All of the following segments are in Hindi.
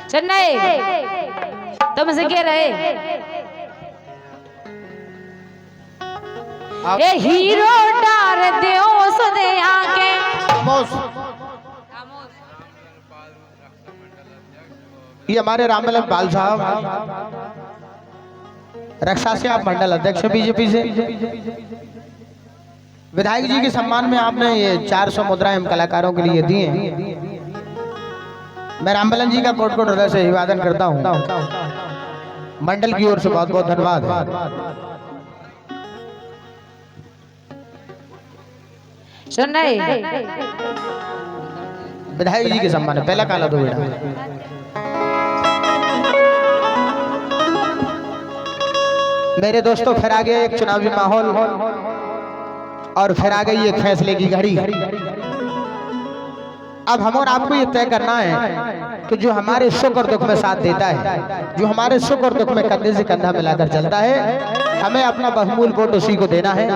चेन्नई तुमसे कह रहे ए हीरो डार दियो सदे आके ये हमारे रामलल पाल साहब रक्षा से आप मंडल अध्यक्ष बीजेपी से विधायक जी के सम्मान में आपने ये 400 मुद्राएं हम कलाकारों के लिए दी हैं। मैं रामबलन जी का कोट कोट हृदय से अभिवादन करता हूं। मंडल की ओर से बहुत बहुत धन्यवाद। चेन्नई विधायक जी के सम्मान में पहला काला दो बेटा। मेरे दोस्तों फिर आ गया एक चुनावी माहौल और फिर आ गई एक फैसले की घड़ी। अब हम और आपको ये तय करना है कि जो हमारे सुख और दुख में साथ देता है, जो हमारे सुख और दुख में कंधे से कंधा मिलाकर चलता है, हमें अपना बहुमूल्य वोट उसी को देना है।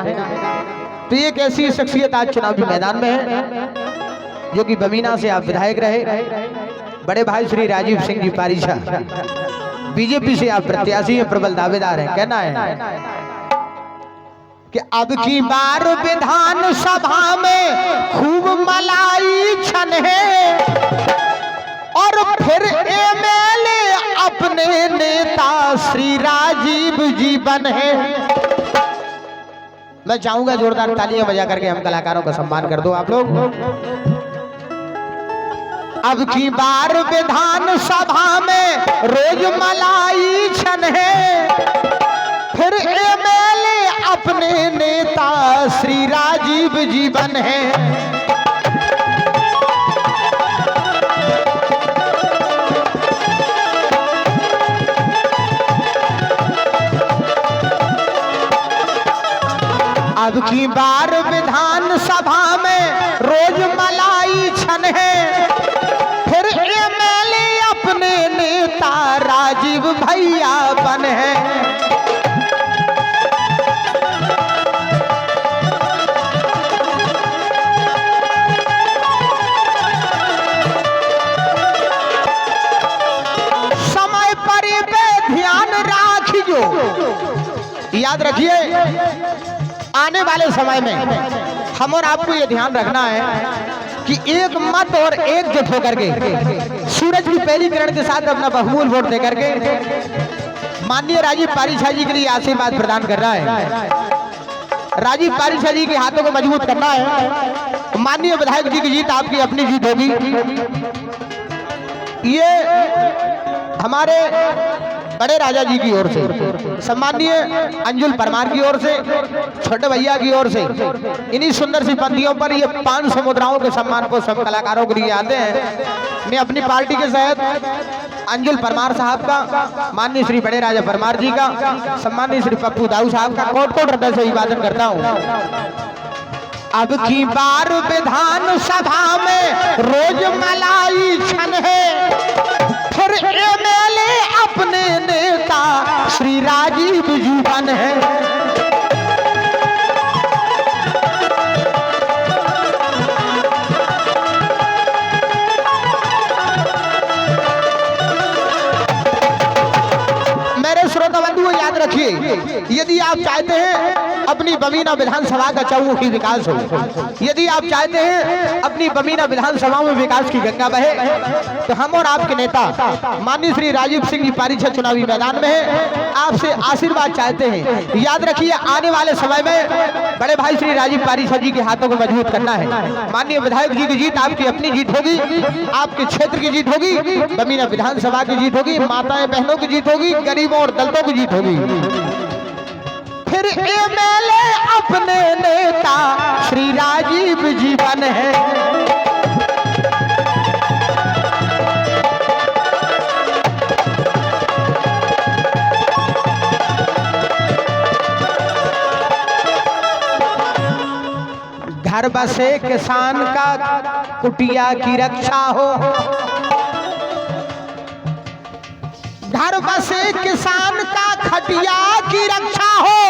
तो ये एक ऐसी शख्सियत आज चुनावी मैदान में है जो कि बमीना से आप विधायक रहे, बड़े भाई श्री राजीव सिंह जी पारीशा बीजेपी से आप प्रत्याशी हैं, प्रबल दावेदार हैं। कहना है कि अब की बार विधान सभा में खूब मलाई छन है और फिर एमएलए अपने नेता श्री राजीव जी बने हैं। मैं चाहूंगा जोरदार तालियां बजा करके हम कलाकारों का सम्मान कर दो आप लोग। अब की बार विधान सभा में रोज मलाई छन है, फिर एमएलए अपने नेता श्री राजीव जी बने हैं। अब की बार विधान सभा में रोज मलाई छन है, फिर एमएलए अपने नेता राजीव भैया बने हैं। समय पर ध्यान रखियो, याद रखिए आने वाले समय में हम और आपको ये ध्यान रखना है कि एक मत और एकजुट होकर के सूरज की पहली किरण के साथ अपना बहुमूल्य वोट देकर के माननीय राजीव पारीशा जी के लिए आशीर्वाद प्रदान कर रहा है। राजीव पारीशा जी के हाथों को मजबूत करना है। माननीय विधायक जी की जीत आपकी अपनी जीत होगी। ये हमारे बड़े राजा जी की ओर से, सम्मानीय अंजुल परमार की ओर से, छोटे भैया की ओर से इन्हीं सुंदर सी पंक्तियों पर ये 500 मुद्राओं के सम्मान को सब कलाकारों के लिए आते हैं। मैं अपनी पार्टी के तहत अंजुल परमार साहब का, माननीय श्री बड़े राजा परमार जी का, सम्मानीय श्री पप्पू दाऊ साहब का कोट कोट हृदय से अभिवादन करता हूँ। अब की बार विधान सभा में रोज मलाई छन है, फिर एमएलए अपने नेता श्री राजीव जी बने हैं। मेरे श्रोता बंधुओं याद रखिए, यदि आप चाहते हैं अपनी बमीना विधानसभा का चहुमुखी विकास हो, यदि आप चाहते हैं अपनी बमीना विधानसभा में विकास की गंगा बहे, तो हम और आपके नेता माननीय श्री राजीव सिंह जी पारीशा चुनावी मैदान में है, आपसे आशीर्वाद चाहते हैं। याद रखिए आने वाले समय में बड़े भाई श्री राजीव पारीशा जी के हाथों को मजबूत करना है। माननीय विधायक जी की जीत आपकी अपनी जीत होगी, आपके क्षेत्र की जीत होगी, बमीना विधानसभा की जीत होगी, माताएं बहनों की जीत होगी, गरीबों और दलितों की जीत होगी। फिर एमएलए अपने नेता श्री राजीव जी बने हैं। घर बसे किसान का कुटिया की रक्षा हो, घर बसे किसान का खटिया की रक्षा हो,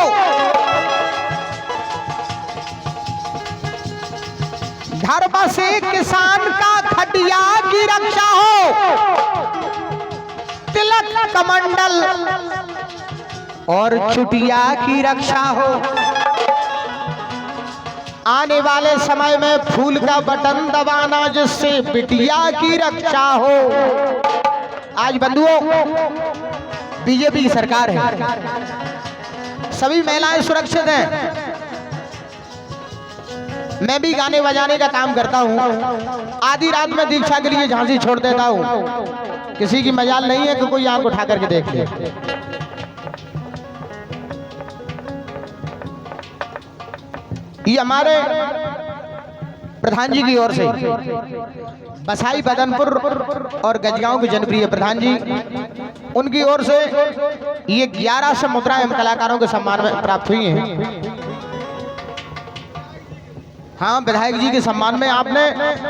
घर बसे किसान का खटिया की रक्षा हो, मंगल और चुटिया की रक्षा हो। आने वाले समय में फूल का बटन दबाना जिससे बिटिया की रक्षा हो। आज बंधुओं, बीजेपी की सरकार है, सभी महिलाएं सुरक्षित हैं। मैं भी गाने बजाने का काम करता हूँ। आधी रात में दीक्षा के लिए झांसी छोड़ देता हूँ। किसी की मजाल नहीं है कि कोई आंख उठा करके देख ले। ये हमारे प्रधान जी की ओर से बसाई बदनपुर और गजगांव के जनप्रिय प्रधान जी, उनकी ओर से ये 1100 मुद्राएं हम कलाकारों के सम्मान में प्राप्त हुई हैं। हाँ, विधायक जी के सम्मान में आपने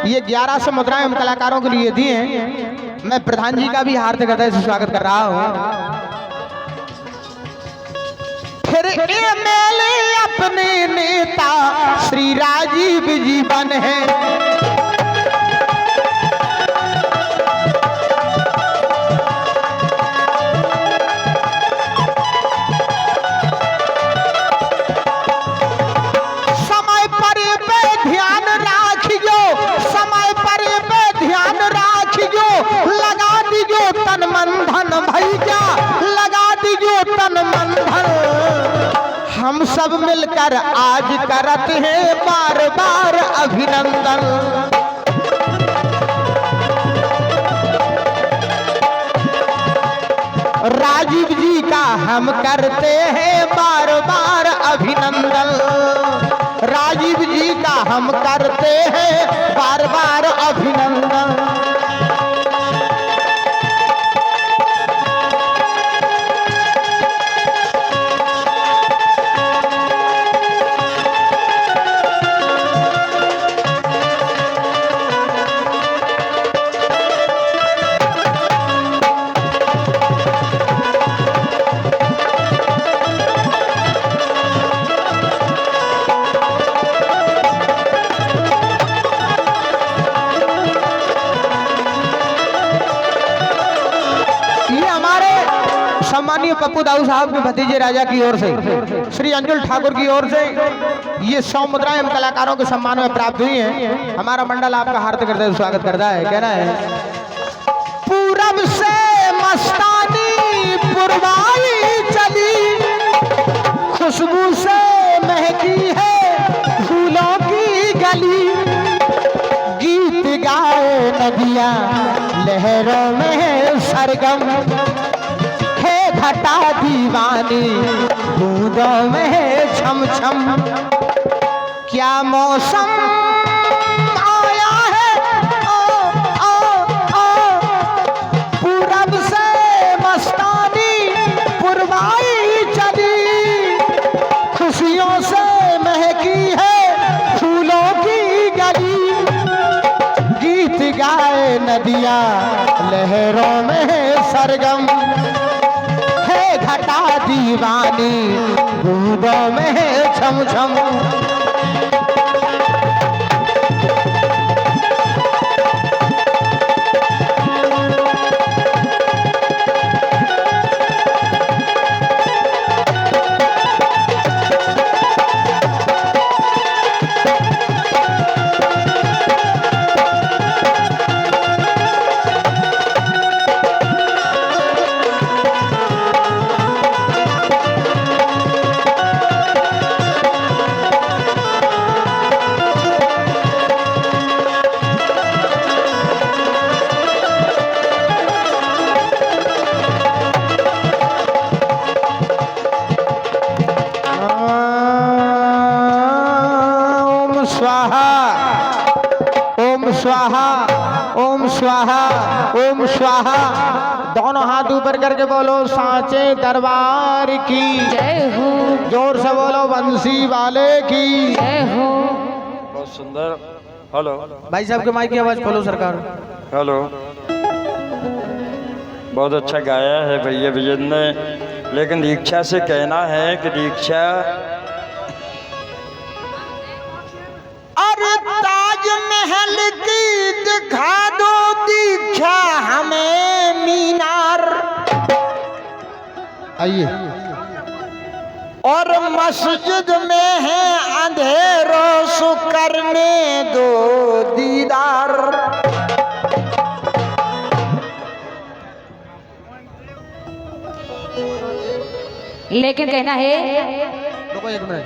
ये 1100 मुद्राएं हम कलाकारों के लिए दी हैं। मैं प्रधान जी का भी हार्दिक हृदय से स्वागत कर रहा हूँ। फिर एमएलए अपने नेता श्री राजीव जी बने हैं। हम सब मिलकर आज करते हैं बार बार अभिनंदन। राजीव जी का हम करते हैं बार बार अभिनंदन। राजीव जी का हम करते हैं बार बार अभिनंदन। सम्मानीय पप्पू दाऊ साहब के भतीजे राजा की ओर से श्री अंजुल ठाकुर की ओर से ये 100 मुद्राएं हम कलाकारों के सम्मान में प्राप्त हुई हैं। हमारा मंडल आपका हार्दिक हृदय स्वागत करता है। कहना है, पूरब से मस्तानी पुरवाई चली, खुशबू से महकी है फूलों की गली। गीत गाए नदियां लहरों में है सरगम, घटा दीवानी बूंदों में है छम छम। क्या मौसम आया है ओ ओ ओ, पूरब से मस्तानी पुरवाई चली। खुशियों से महकी है फूलों की गली। गीत गाए नदियां लहरों में है सरगम, घटा दीवानी बूंदों में है छम छम। स्वाहा ओम स्वाहा ओम स्वाहा। दोनों हाथ ऊपर करके बोलो सांचे दरबार की जय हो। जोर से बोलो बंसी वाले की जय हो। बहुत सुंदर। हेलो भाई साहब के माइक की आवाज खोलो सरकार। हेलो, बहुत अच्छा गाया है भैया विजय ने, लेकिन दीक्षा से कहना है कि दीक्षा ताजमहल की दिखा दो दीक्षा हमें मीनार। आइए। और मस्जिद में है अंधेरों सो करने दो दीदार। लेकिन कहना है, रुको एक मिनट,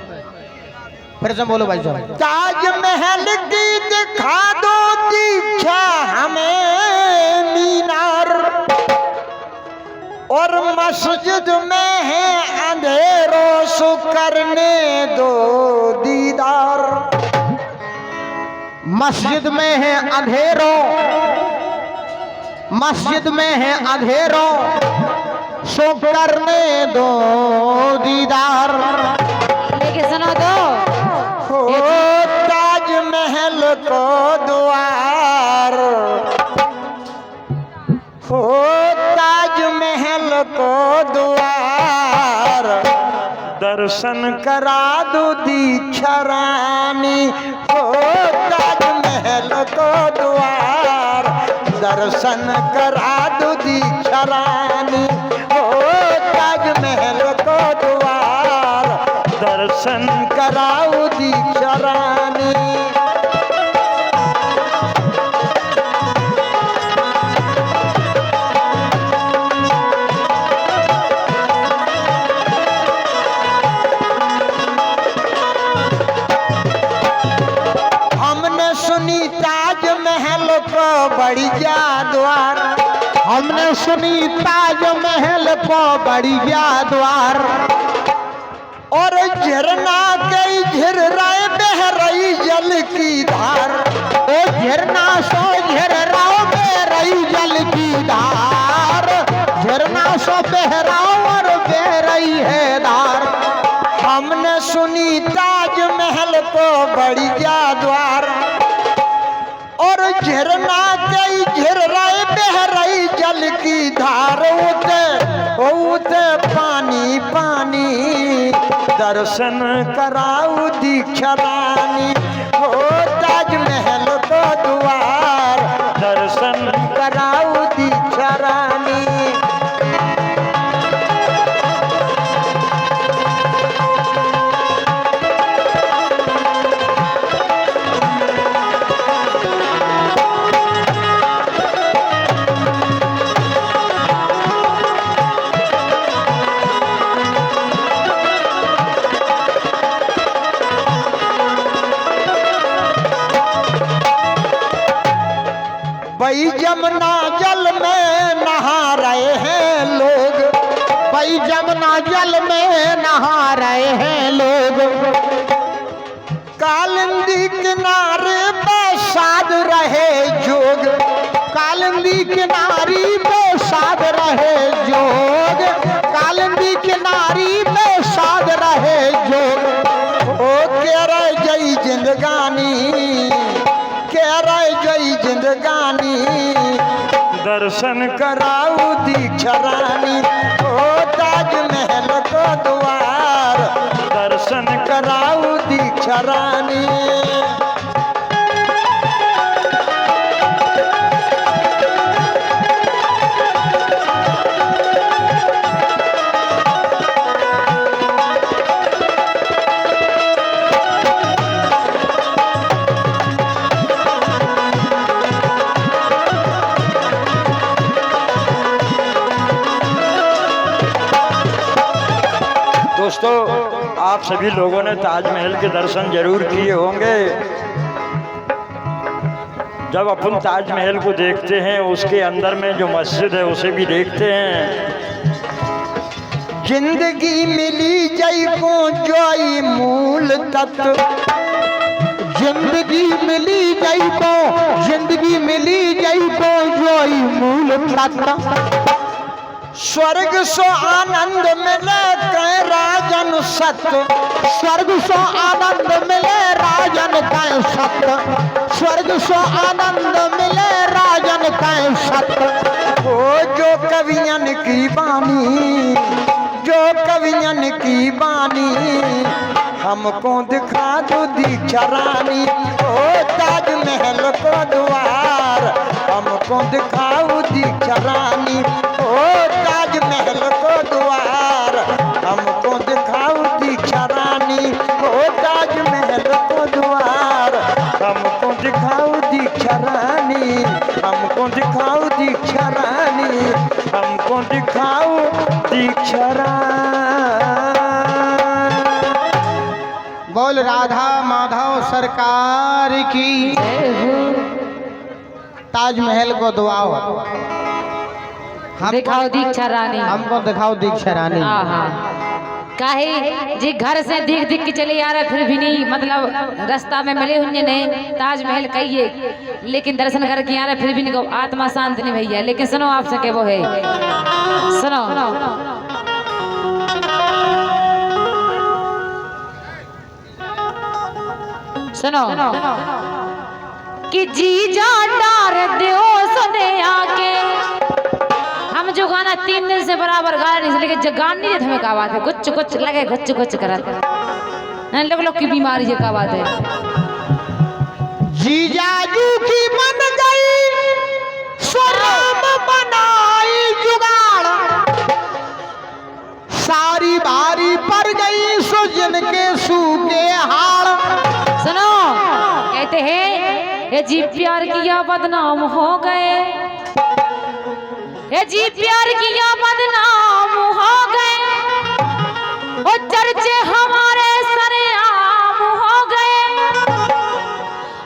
फिर से बोलो भाई साहब। ताजमहल की दिखा दो दीक्षा हमें मीनार। और मस्जिद में है अंधेरों सो करने दो दीदार। मस्जिद में है अंधेरों, मस्जिद में है अंधेरों सो करने दो दीदार। लेकिन सुनो तो, हो ताजमहल को द्वार, हो ताजमहल को द्वार। दर्शन करा दो दीक्षा रानी। हो ताजमहल को द्वार, दर्शन करा दो दीक्षा रानी। हो ताजमहल को द्वार, दर्शन कराओ दीक्षा रानी। हमने सुनी ताजमहल को बढ़िया द्वार। हमने सुनी ताजमहल को बढ़िया द्वार। और झरना कई झिर रहे बह रही जल की धार। ओ झरना सो झर राव बह रही जल की धार। झरना सो बह राव और बह रही है धार। हमने सुनी ताजमहल को बढ़िया द्वार। और झरना कई झिर रहे बह रही जल की धार। उते पानी पानी, दर्शन कराओ दीक्षा रानी। हो ताजमहल को द्वार, दर्शन कराओ दीक्षा रानी। भाई जमुना जल में नहा रहे हैं लोग। भाई जमुना जल में नहा रहे हैं लोग। कालिंदी किनारे बसाद रहे जोग। कालिंदी किनारी में साध रहे जोग। कालिंदी किनारी में साध रहे जोग। ओ कह रहे जय जिंदगानी, कह रहे जय जिंदगानी। दर्शन कराओ दीक्षा रानी। ओ ताजमहल को द्वार, दर्शन कराओ दीक्षा रानी। दोस्तों, आप सभी लोगों ने ताजमहल के दर्शन जरूर किए होंगे। जब अपन ताजमहल को देखते हैं, उसके अंदर में जो मस्जिद है उसे भी देखते हैं। जिंदगी मिली जय को जोई मूल तत्व। जिंदगी मिली जई को, जिंदगी मिली जई को जोई मूल तत्व। स्वर्ग सो आनंद मिले कह राजन सत्य। स्वर्ग सो आनंद मिले राजन का सत्य। स्वर्ग सो आनंद मिले राजन का सत्य। ओ जो कवियन की बानी, जो कवियन की बानी। हमको दिखा दो दीक्षा रानी। ओ ताजमहल को द्वार, हमको दिखाओ दीक्षा रानी। ओ ताजमहल को द्वार, दिखाओ दीक्षरा। बोल राधा माधव सरकार की, ताजमहल को दुआओ, दिखाओ दीक्षा रानी, हमको दिखाओ दीक्षा रानी। काहे जी घर से दिख दिख के चले आ रहे, फिर भी नहीं मतलब रास्ता में मिले हुए नहीं ताजमहल कहिए, लेकिन दर्शन करके आ रहे फिर भी नहीं, आत्मा शांत नहीं भैया। लेकिन सुनो आप सके वो है, सुनो सुनो कि जीजा डार दियो सदे आके। हम जो गाना 3 दिन से बराबर गा रहे, लेकिन जो गान नहीं हमें का बात है, कुछ कुछ लगे कुछ कुछ करत लोग की बीमारी है का बात है। जीजाजू की बन गई स्वराम बनाई जुगाड़, सारी बारी पर गई सुजन के सूखे हाड़। सुनो कहते हैं ये जी प्यार किया बदनाम हो गए, ये जी प्यार किया बदनाम हो गए, वो चर्चे हमारे सरेआम हो गए।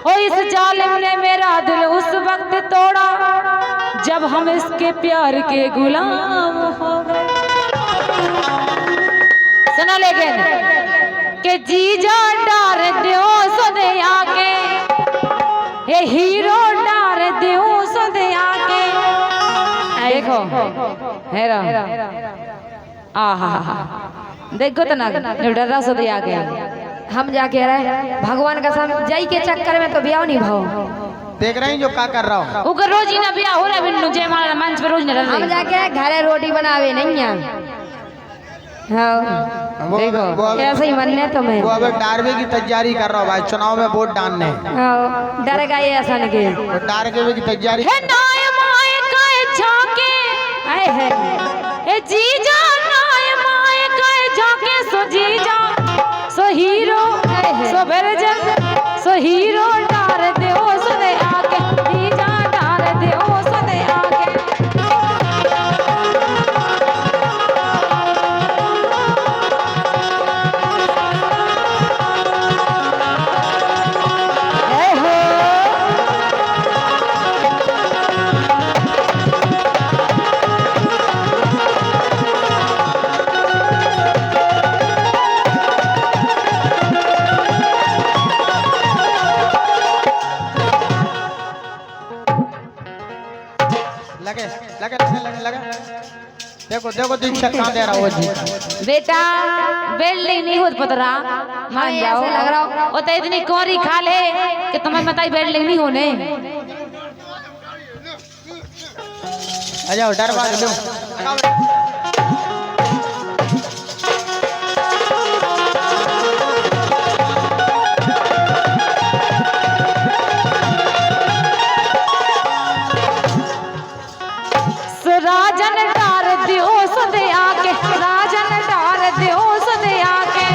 और इस जालिम ने मेरा दिल उस वक्त तोड़ा जब हम इसके प्यार के गुलाम हो गए। सुनो लेकिन के जीजा डार दियो सदे आके, हे हीरो डार दियो सदे आके। देखो हेरा आहा देखो तो ना डरा सदे आके हम जाके रहे भगवान का सामने जाई के चक्कर में तो ब्याह नहीं भाव देख रहे हैं जो क्या कर रहा हूँ। उगर रोज ही ना ब्याह हो रहा बिन्नू जय माला मंच पे रोज न रह। हम जाके घरे रोटी बनावे नहीं है। हाँ देखो ऐसे ही मनने तुम्हें। वो अब डारवे की तैयारी कर रहा हूँ भाई, चुनाव में वोट डालने। हाँ डर गए ऐसा नहीं वो डारवे की तैयारी हे नाय माय काए झाके आए है ए जीजा नाय माय काए झाके सो जीजा सो हीरो सो बिरजन सो हीरो डार देओ सदे आके, जीजा डार देओ सदे आके। लगे लगे लगे लगे लगे। देखो देखो दीक्षा कहाँ दे रहा हो जी। बेटा बिल्डिंग नहीं होत पतरा मान जाओ, लग रहा वो तो इतनी कोरी खा ले कि तुम्हें बताई बिल्डिंग नहीं होने। आ जाओ डर भाग लो। राजन डार दियो सदे आके, राजन डार दियो सदे आके।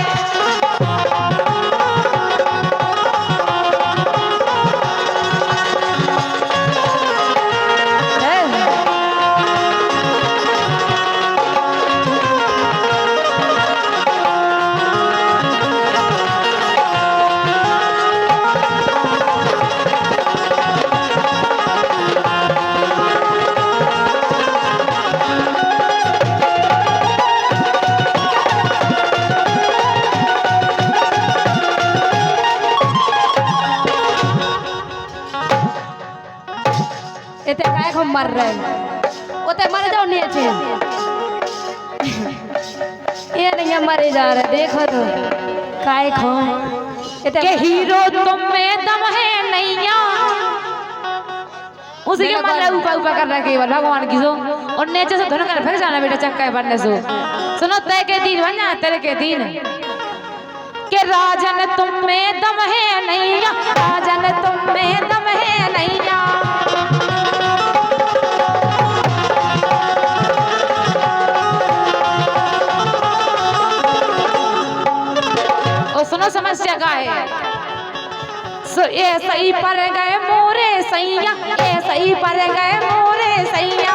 इतने काय को मर रहे उते मर जाओ नीचे। ये नहीं मरे जा रहे देखो तो काय खो के हीरो तुम में दम है नैया, उसी के मतलब ऊपर ऊपर कर रहा है केवल भगवान की सो, और नीचे से धुन कर फिर जाना बेटा चक्का बनने सो। सुनो तय के दिन बन जा तेरे के दिन के राजन तुम में दम है नैया, राजन तुम में दम है नैया। और सुनो समस्या का है, ये सही पर गए मोरे सैया, ये सही पर गए मोरे सैया।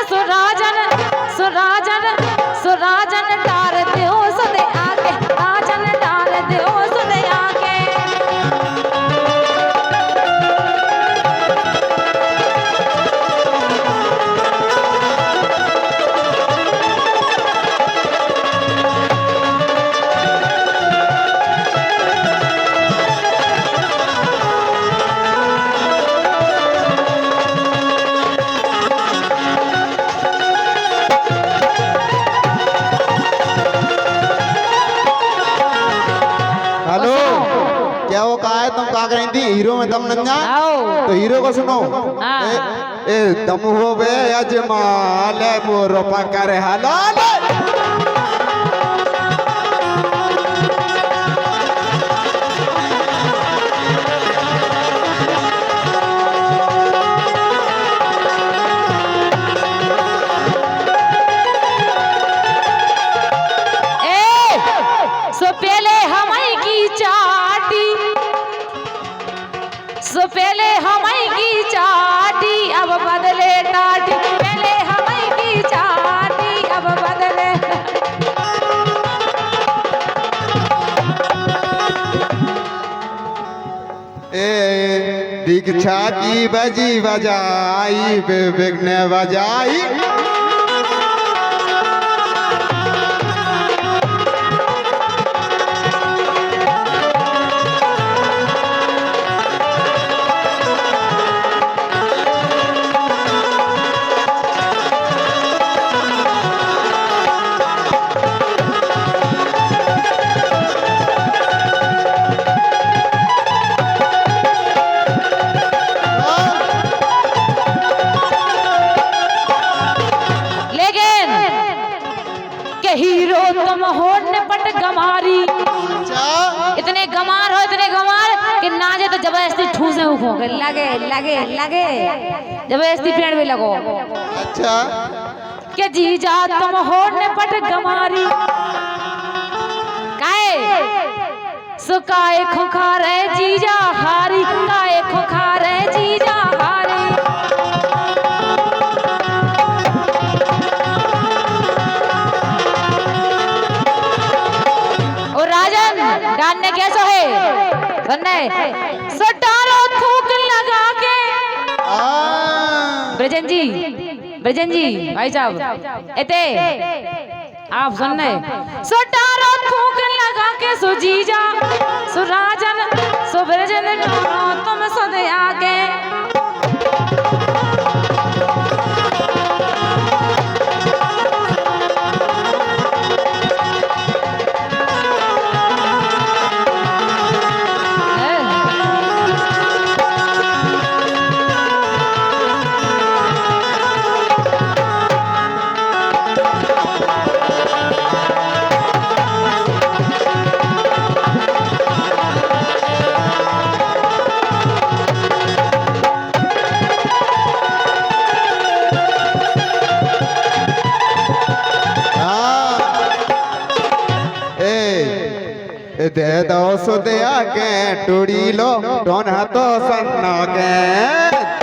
सुराजन सुराजन सुराजन डार दियो सुने आके राजन डार दियो सुने आके हेलो, क्या वो कहा है तुम कहा कहीं थी हीरो में दम नंगा? आओ तो हीरो को सुनो। हाँ। ए दम हो बे अजमाल मोर पकर हलाल। सो पहले हमारी की चाटी सो पहले हमारी की चाटी अब बदले टाटी पहले हमारी की चाटी अब बदले ए दीक्षा की बजी बजाई विघ्न बजाई। हीरो तुम हो निपट गमारी इतने गमार हो इतने गमार कि नाचे तो जबरदस्ती ठूसे उखोगे लगे लगे लगे जबरदस्ती पेड़ में लगो। अच्छा के जीजा तुम हो निपट गमारी काए सुकाए खुखार जीजा हारी काए खुखार जीजा हारी। डालने कैसा है सुनने सो डालो थूक लगा के ब्रजन जी भाई साहब एते आप सुनने सो डालो थूक लगा के सो जीजा सो राजन सो ब्रजन तुम सदे आगे दे दो सुदिया के टूड़ी लो डोन हाथो सन्ना के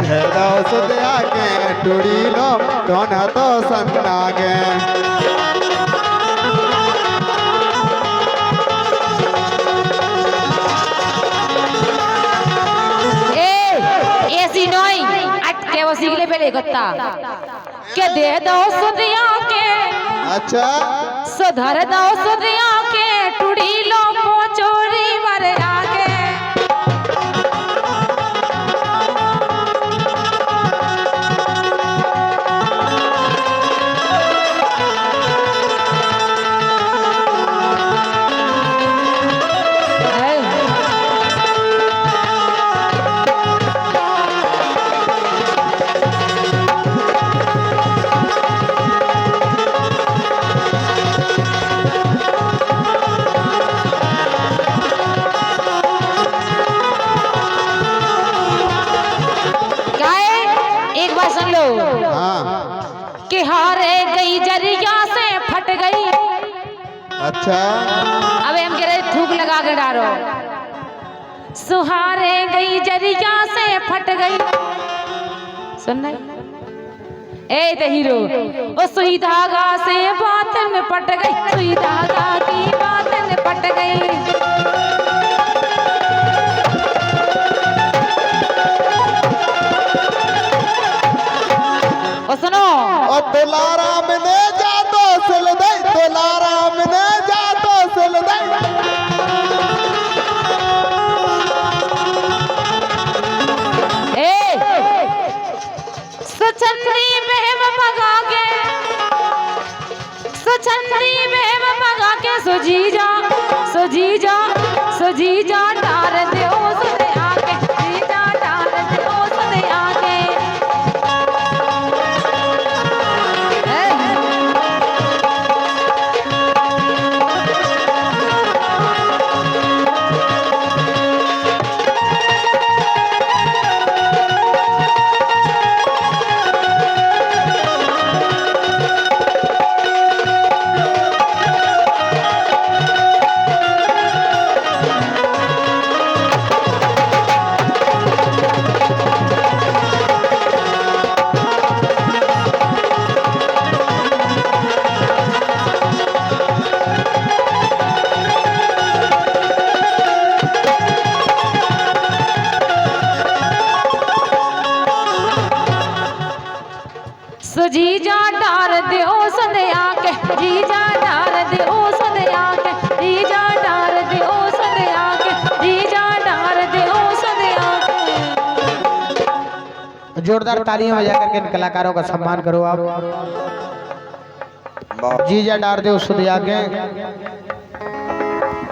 दे दो सुदिया के टूड़ी लो डोन हाथो सन्ना के। ऐसी नहीं अटके वो सीखले पहले कुत्ता के दे दो सुदिया के अच्छा सुधर दो सुदिया के टूड़ी लो चोरी वर आगे कि हारे गई जरिया से फट गई। अच्छा अबे हम कह रहे थूक लगा के डालो सुहारे गई जरिया से फट गई सुन ए ते हीरो ओ सुई धागा से बात में पट गई, सुई धागा की बात में पट गई। ओ सुनो ओ तुलाराम ने जातो सिल दई, तुलाराम ने जातो सिल दई। सुचंदी बहम भगा के, सुचंदी बहम भगा के सुजीजा, सुजीजा, सुजीजा डार दे सुने आके, जीजा डार दे सुने आके। सुजीजा डार दे सदे आके, जीजा डार दे सदे आके, जीजा डार दे सदे आके, जीजा डार दे सदे आके। जोरदार तालियां बजा करके इन कलाकारों का सम्मान करो आप। जीजा डार दे उस आगे।